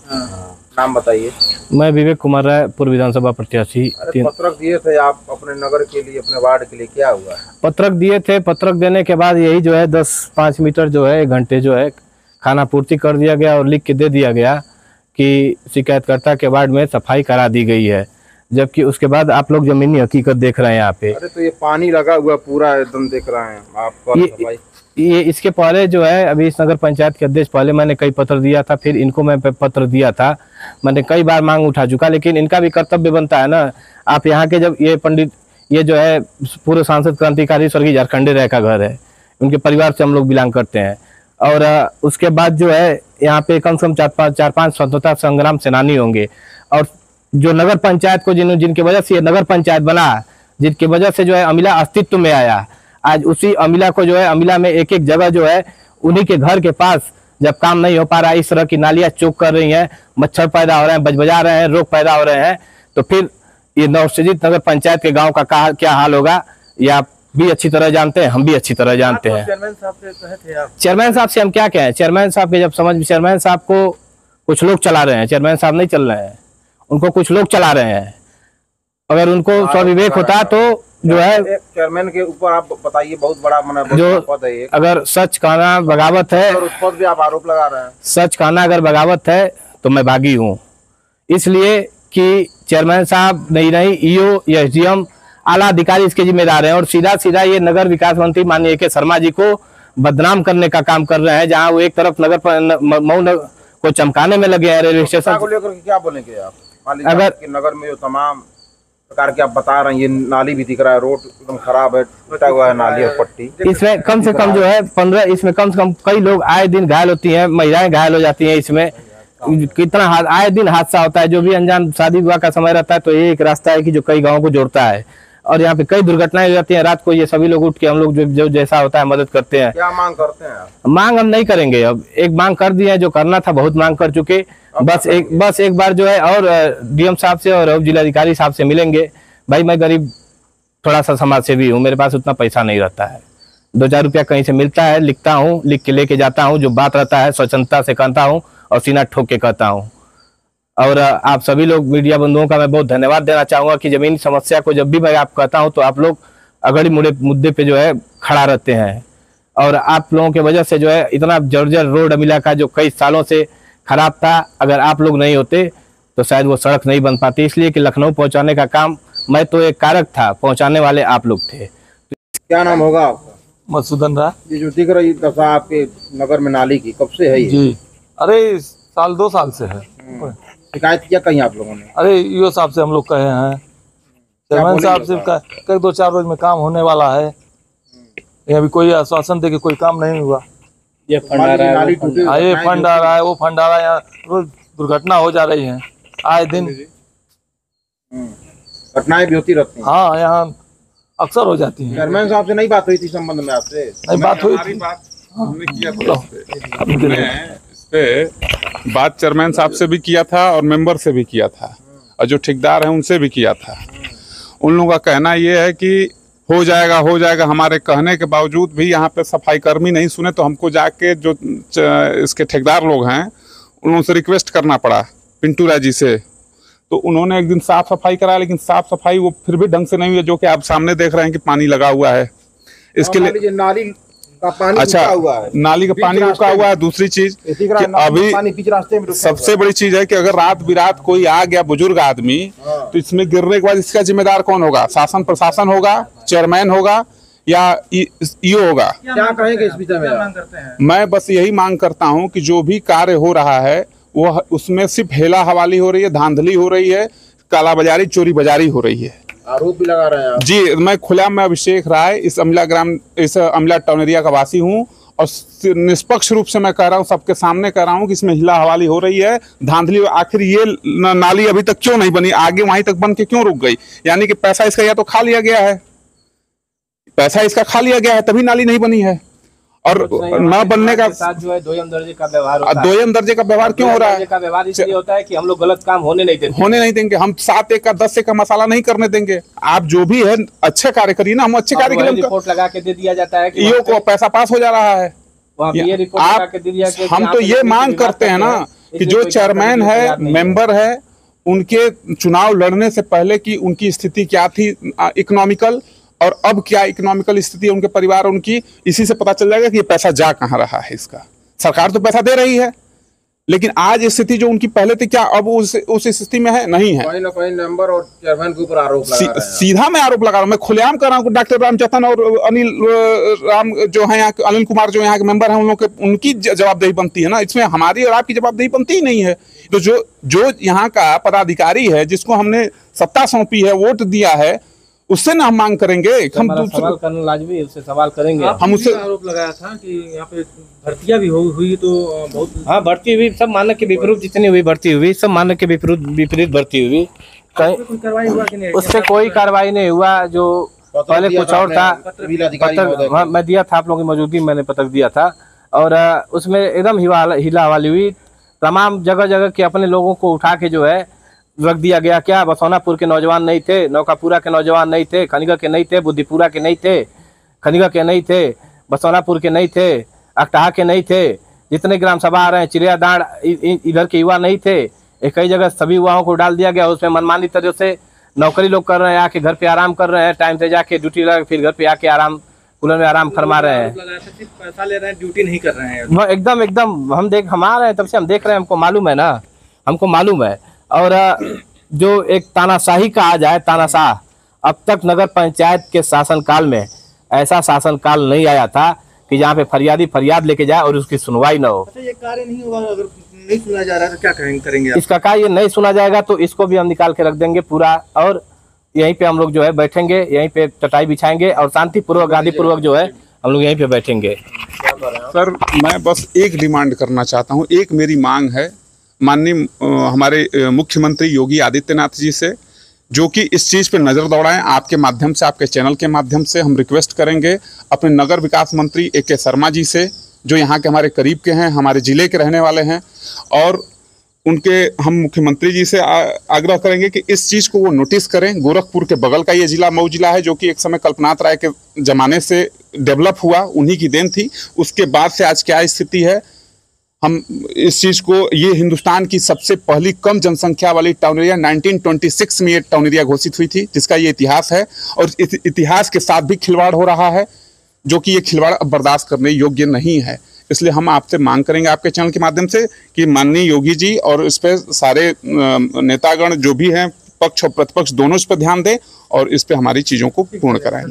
नाम बताइए। मैं विवेक कुमार राय, पूर्व विधानसभा प्रत्याशी। पत्रक दिए थे आप अपने नगर के लिए, अपने वार्ड के लिए, क्या हुआ? पत्रक दिए थे, पत्रक देने के बाद यही जो है 10-5 मीटर जो है 1 घंटे जो है खाना पूर्ति कर दिया गया और लिख के दे दिया गया कि शिकायतकर्ता के वार्ड में सफाई करा दी गई है, जबकि उसके बाद आप लोग जमीनी हकीकत देख रहे हैं यहाँ पे। अरे तो ये पानी लगा हुआ पूरा एकदम देख रहे हैं आप। ये इसके पहले जो है अभी इस नगर पंचायत के अध्यक्ष पहले मैंने कई पत्र दिया था, फिर इनको मैं पत्र दिया था, मैंने कई बार मांग उठा चुका, लेकिन इनका भी कर्तव्य बनता है ना। आप यहाँ के जब ये पंडित, ये जो है पूर्व सांसद क्रांतिकारी स्वर्गीय झारखंडे राय का घर है, उनके परिवार से हम लोग बिलोंग करते हैं। और उसके बाद जो है यहाँ पे कम से कम 4-5 स्वतंत्रता संग्राम सेनानी होंगे, और जो नगर पंचायत को जिनकी वजह से ये नगर पंचायत बना, जिनकी वजह से जो है अमिला अस्तित्व में आया, आज उसी अमिला को जो है अमिला में एक जगह जो है उन्हीं के घर के पास जब काम नहीं हो पा रहा है, इस तरह की नालियां चौक कर रही हैं, मच्छर पैदा हो रहे हैं, बजबजा रहे हैं, रोग पैदा हो रहे हैं, तो फिर ये नवसृजित नगर पंचायत के गांव का क्या हाल होगा, ये आप भी अच्छी तरह जानते हैं, हम भी अच्छी तरह जानते हैं। चेयरमैन साहब से कहे थे आप? चेयरमैन साहब से हम क्या कहें, चेयरमैन साहब के जब चेयरमैन साहब को कुछ लोग चला रहे हैं, चेयरमैन साहब नहीं चल रहे हैं, उनको कुछ लोग चला रहे हैं। अगर उनको स्वविवेक होता तो जो है चेयरमैन के ऊपर आप बताइए, बहुत बड़ा जो पद है। अगर सच कहना बगावत है, और उस पर भी आप आरोप लगा रहे हैं। सच कहना अगर बगावत है तो मैं बागी हूँ, इसलिए कि चेयरमैन साहब नहीं ईओ या एसडीएम आला अधिकारी इसके जिम्मेदार हैं, और सीधा सीधा ये नगर विकास मंत्री माननीय के शर्मा जी को बदनाम करने का काम कर रहे हैं। जहाँ वो एक तरफ मऊ को चमकाने में लगे हैं, रेलवे स्टेशन को लेकर क्या बोलेंगे आप? अगर नगर में जो तमाम प्रकार के आप बता रहे हैं, ये नाली भी दिख रहा है, रोड एकदम खराब है, टूटा हुआ है नाली और पट्टी, इसमें कम से कम जो है 15, इसमें कम से कम कई लोग आए दिन घायल होती हैं, महिलाएं घायल हो जाती हैं। इसमें कितना आए दिन हादसा होता है, जो भी अनजान शादी विवाह का समय रहता है तो ये एक रास्ता है कि जो कई गाँव को जोड़ता है, और यहाँ पे कई दुर्घटनाएं हो जाती हैं। रात को ये सभी लोग उठ के हम लोग जो जैसा होता है मदद करते हैं। क्या मांग करते हैं आप? मांग हम नहीं करेंगे, अब एक मांग कर दी है, जो करना था बहुत मांग कर चुके, बस एक बार जो है और डीएम साहब से और जिलाधिकारी साहब से मिलेंगे। भाई मैं गरीब थोड़ा सा समाज सेवी हूँ, मेरे पास उतना पैसा नहीं रहता है, 2-4 रुपया कहीं से मिलता है, लिखता हूँ, लिख के लेके जाता हूँ, जो बात रहता है स्वच्छता से कहता हूँ और सीना ठोक के कहता हूँ। और आप सभी लोग मीडिया बंधुओं का मैं बहुत धन्यवाद देना चाहूँगा कि जमीनी समस्या को जब भी मैं आप कहता हूँ तो आप लोग अगड़ी मुड़े मुद्दे पे जो है खड़ा रहते हैं, और आप लोगों की वजह से जो है इतना जर्जर रोड अमिला का जो कई सालों से खराब था, अगर आप लोग नहीं होते तो शायद वो सड़क नहीं बन पाती, इसलिए कि लखनऊ पहुँचाने का काम मैं तो एक कारक था, पहुँचाने वाले आप लोग थे। क्या नाम होगा आपका? मसूदन राय। ये जो दिख रही दफा आपके नगर में नाली की, कब से है ये? जी, अरे 2 साल से है। शिकायत किया कहीं आप लोगों ने? अरे ईओ साहब से हम लोग कहे हैं, चेयरमैन साहब से कई 2-4 रोज में काम होने वाला है, अभी कोई आश्वासन दे के कोई काम नहीं हुआ। ये फंड आ रहा है, ये फंड आ रहा है, वो फंड आ रहा है, यहाँ रोज दुर्घटना हो जा रही है आए दिन, घटनाएं भी होती रहती हैं। हाँ, यहाँ अक्सर हो जाती है। चेयरमैन साहब से नहीं बात हुई थी संबंध में आपसे? नहीं, बात हुई थी, हमने किया था इस पे बात, चेयरमैन साहब से भी किया था और मेंबर से भी किया था, और जो ठेकेदार हैं उनसे भी किया था। उन लोगों का कहना ये है कि हो जाएगा, हमारे कहने के बावजूद भी यहाँ पे सफाई कर्मी नहीं सुने, तो हमको जाके जो इसके ठेकेदार लोग हैं उन लोगों से रिक्वेस्ट करना पड़ा, पिंटू राय जी से, तो उन्होंने एक दिन साफ सफाई कराया, लेकिन साफ सफाई वो फिर भी ढंग से नहीं हुई, जो कि आप सामने देख रहे हैं कि पानी लगा हुआ है। इसके लिए नाली का पानी अच्छा, हुआ है, नाली का पानी रुका हुआ है। दूसरी चीज कि अभी बीच रास्ते में सबसे बड़ी चीज है कि अगर रात बिरात कोई आ गया बुजुर्ग आदमी, तो इसमें गिरने के बाद इसका जिम्मेदार कौन होगा? शासन प्रशासन होगा, चेयरमैन होगा या ईओ होगा? क्या कहेंगे इस विषय में? मैं बस यही मांग करता हूं कि जो भी कार्य हो रहा है वो उसमें सिर्फ हेला हवाली हो रही है, धांधली हो रही है, कालाबाजारी चोरी बाजारी हो रही है, आरोप भी लगा रहे हैं आप। जी। मैं खुला में अभिषेक राय इस अमला टाउन एरिया का वासी हूँ, और निष्पक्ष रूप से मैं कह रहा हूँ, सबके सामने कह रहा हूँ कि इसमें हिला हवाली हो रही है, धांधली। आखिर ये नाली अभी तक क्यों नहीं बनी? आगे वहीं तक बन के क्यों रुक गई? यानी कि पैसा इसका या तो खा लिया गया है, तभी नाली नहीं बनी है। और न बनने का साथ जो है दोयम दर्जे का व्यवहार होता है। दोयम दर्जे का व्यवहार क्यों हो रहा है? का व्यवहार इसलिए होता है कि हम लोग गलत काम होने नहीं देंगे। हम 7 का 10 का मसाला नहीं करने देंगे। आप जो भी है अच्छे कार्य करिए ना, हम अच्छे कार्य के लिए रिपोर्ट लगा के दे दिया जाता है कि ईओ को पैसा पास हो जा रहा है। ये रिपोर्ट लगा के दे दिया कि हम तो ये मांग करते हैं ना कि जो चेयरमैन है, मेंबर है, उनके चुनाव लड़ने से पहले की उनकी स्थिति क्या थी इकोनॉमिकल, और अब क्या इकोनॉमिकल स्थिति है उनके परिवार उनकी, इसी से पता चल जाएगा कि ये पैसा जा कहाँ रहा है। इसका सरकार तो पैसा दे रही है, लेकिन आज स्थिति जो उनकी पहले थी क्या अब उस स्थिति में है? नहीं है। कहीं ना कहीं मेंबर और चेयरमैन के ऊपर आरोप लगा रहे हैं। सीधा मैं आरोप लगा रहा हूँ, मैं खुलेआम कर रहा हूँ। डॉक्टर रामचंद्रन और अनिल राम जो है यहाँ, अनिल कुमार जो यहाँ के मेंबर हैं, उन लोग के उनकी जवाबदेही बनती है ना, इसमें हमारी और आपकी जवाबदेही बनती ही नहीं है। तो जो यहाँ का पदाधिकारी है, जिसको हमने सत्ता सौंपी है, वोट दिया है, उससे ना हम मांग करेंगे। हम सवाल करना लाजमी, उससे सवाल करेंगे। हम उससे आरोप लगाया था कि यहाँ पे भर्तियां भी हुई तो बहुत, हाँ भर्ती हुई, सब मानक के विपरीत जितनी हुई भर्ती हुई, सब मानक के विपरीत भर्ती हुई। कहीं कोई कार्रवाई हुआ कि नहीं? उस पर कोई कार्रवाई नहीं हुआ। जो पहले कुछ और था, पत्र मैं दिया था, आप लोगों की मौजूदगी मैंने पत्र दिया था, और उसमें एकदम हिला हवाली हुई। तमाम जगह जगह के अपने लोगों को उठा के जो है रख दिया गया। क्या बसौनापुर के नौजवान नहीं थे, नौकापुरा के नौजवान नहीं थे, खनिगा के नहीं थे, बुद्धिपुरा के नहीं थे, खनिगा के नहीं थे, बसौनापुर के नहीं थे, अकटाहा के नहीं थे, जितने ग्राम सभा आ रहे हैं, चिड़ियादाड़ इधर के युवा नहीं थे। कई जगह सभी युवाओं को डाल दिया गया। उसमें मनमानी तरह से नौकरी लोग कर रहे हैं, आके घर पे आराम कर रहे हैं, टाइम से जाके ड्यूटी लगा फिर घर पे आके आराम कूलर में आराम फरमा रहे हैं। पैसा ले रहे हैं, ड्यूटी नहीं कर रहे हैं। एकदम हम आ रहे हैं, तब से हम देख रहे हैं, हमको मालूम है ना, हमको मालूम है। और जो एक तानाशाही कहा जाए, तानाशाह, अब तक नगर पंचायत के शासनकाल में ऐसा शासनकाल नहीं आया था कि जहाँ पे फरियादी फरियाद लेके जाए और उसकी सुनवाई ना हो। अच्छा, ये कार्य नहीं होगा, अगर नहीं सुना जा रहा है तो क्या करेंगे आप? इसका कार्य ये नहीं सुना जाएगा तो इसको भी हम निकाल के रख देंगे पूरा, और यहीं पे हम लोग जो है बैठेंगे, यहीं पे चटाई बिछाएंगे और शांतिपूर्वक गांधीपूर्वक जो है हम लोग यहीं पे बैठेंगे। सर, मैं बस एक डिमांड करना चाहता हूँ, एक मेरी मांग है माननीय हमारे मुख्यमंत्री योगी आदित्यनाथ जी से, जो कि इस चीज़ पे नज़र दौड़ाएं। आपके माध्यम से, आपके चैनल के माध्यम से हम रिक्वेस्ट करेंगे अपने नगर विकास मंत्री AK शर्मा जी से, जो यहाँ के हमारे करीब के हैं, हमारे ज़िले के रहने वाले हैं, और उनके हम मुख्यमंत्री जी से आग्रह करेंगे कि इस चीज़ को वो नोटिस करें। गोरखपुर के बगल का ये ज़िला मऊ जिला है, जो कि एक समय कल्पनाथ राय के ज़माने से डेवलप हुआ, उन्हीं की देन थी। उसके बाद से आज क्या स्थिति है, हम इस चीज़ को, ये हिंदुस्तान की सबसे पहली कम जनसंख्या वाली टाउन एरिया 1926 में ये टाउन एरिया घोषित हुई थी, जिसका ये इतिहास है, और इस इतिहास के साथ भी खिलवाड़ हो रहा है, जो कि ये खिलवाड़ अब बर्दाश्त करने योग्य नहीं है। इसलिए हम आपसे मांग करेंगे आपके चैनल के माध्यम से कि माननीय योगी जी और इस पर सारे नेतागण जो भी हैं, पक्ष और प्रतिपक्ष दोनों, इस पर ध्यान दें और इस पर हमारी चीज़ों को पूर्ण कराएं।